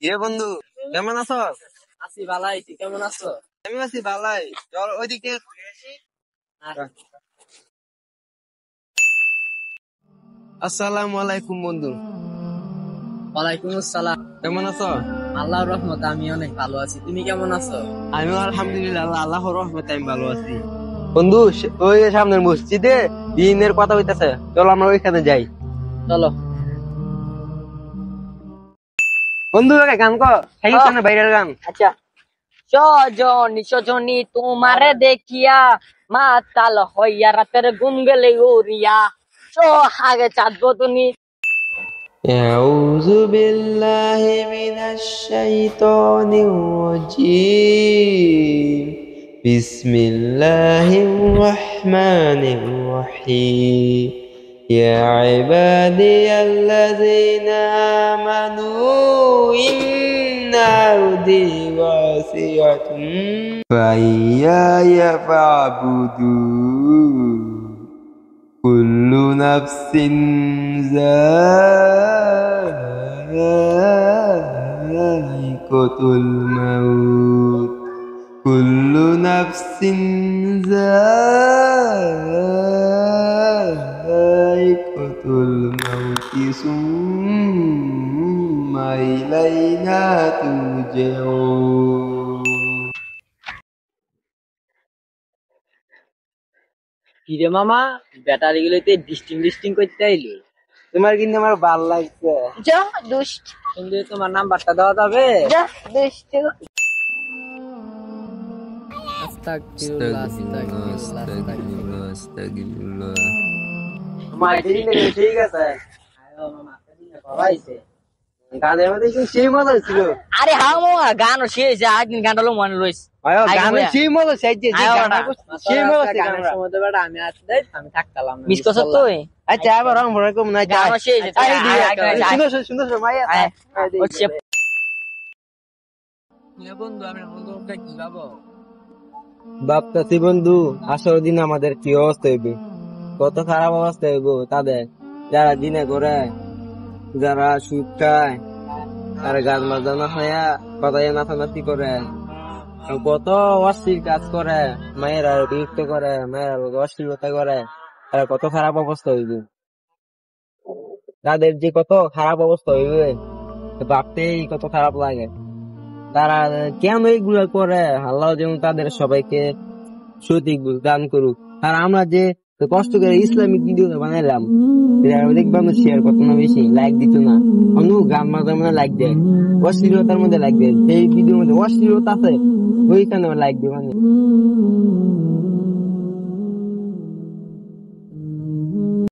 বন্ধু, কেমন আছো? আছি ভালাই, তুই কেমন আছো? আমি আছি ভালাই। চল ওইদিকে আসসালামু আলাইকুম বন্ধু। ওয়ালাইকুম আসসালাম। কেমন আছো? আল্লাহর রহমতে আমি অনেক ভালো আছি, তুমি কেমন আছো? আমিও আলহামদুলিল্লাহ, আল্লাহর রহমতে আমি ভালো আছি। বন্ধু, ওই যে সামনের মসজিদে দিনের কথা হইতাছে, চল আমরা ওইখানে যাই। চলো। বন্ধু গান কর, বাইরের গান। আচ্ছা, সজনী সজনী তোমারে দেখিয়া মাতাল হইয়া রাতের ঘুম গেলে উড়িয়া আগে চাঁদবো তুমি। أعوذ بالله من الشيطان الرجيم بسم الله الرحمن الرحيم يا عبادي الذين آمنوا إن أرضي واسعة فإياي فاعبدون كل نفس ذائقة الموت كل نفس ذائقة الموت ثم إلينا ترجعون. কিরে মামা, ব্যাটারি গুলোতে ডিস্টিং করতে আইলি? তোমার কিন্তু আমার ভালো লাগছে। যা দুষ্ট, কিন্তু তোমার নাম্বারটা দেওয়া যাবে? যা দুষ্ট। আস্তাগফিরুল্লাহ, আস্তাগফিরুল্লাহ, আস্তাগফিরুল্লাহ। আমার ঠিক আছে। আয়ো মামা, সবাইছে গানের মধ্যে সেই মজা ছিল। আরে হ্যাঁ মামা, গানও শেষ, একদিন গানটা লো মনে রইছে। গানের সেই মজা সেই মজা গানের সময় তো বেটা আমি আসতে আমি থাকতাম মিস করছ তুই? আচ্ছা আবার রং ভরে কম না গানও শেষ, সুন্দর সুন্দর সময় হচ্ছে বন্ধু। আমি কি যাবো ভাবতেছি বন্ধু, আসর দিন আমাদের কি অবস্থা হইবে, কত খারাপ অবস্থা হইব তাদের, যারা দিনে করে, যারা সুদ খায়, আর গান বাজানো হয় কথায় নাচানাচি করে, কত অশ্লীল কাজ করে, মায়েরা বিরক্ত করে, মায়েরা অশ্লীলতা করে, তারা কত খারাপ অবস্থা হইবে, তাদের যে কত খারাপ অবস্থা হইবে ভাবতেই কত খারাপ লাগে। তারা কেন এইগুলা করে, আল্লাহ যেমন তাদের সবাইকে সঠিক দান করুক। আর আমরা যে কষ্ট করে ইসলামিক ভিডিও বানাইলাম, দেখবাম শেয়ার করতো না, বেশি লাইক দিত না, অন্য গান মাঝে মধ্যে লাইক দেয়, অশ্লীলতার মধ্যে লাইক দেয়, সেই ভিডিওর মধ্যে অশ্লীলতা আছে ওইখানে লাইক দেয় মানে।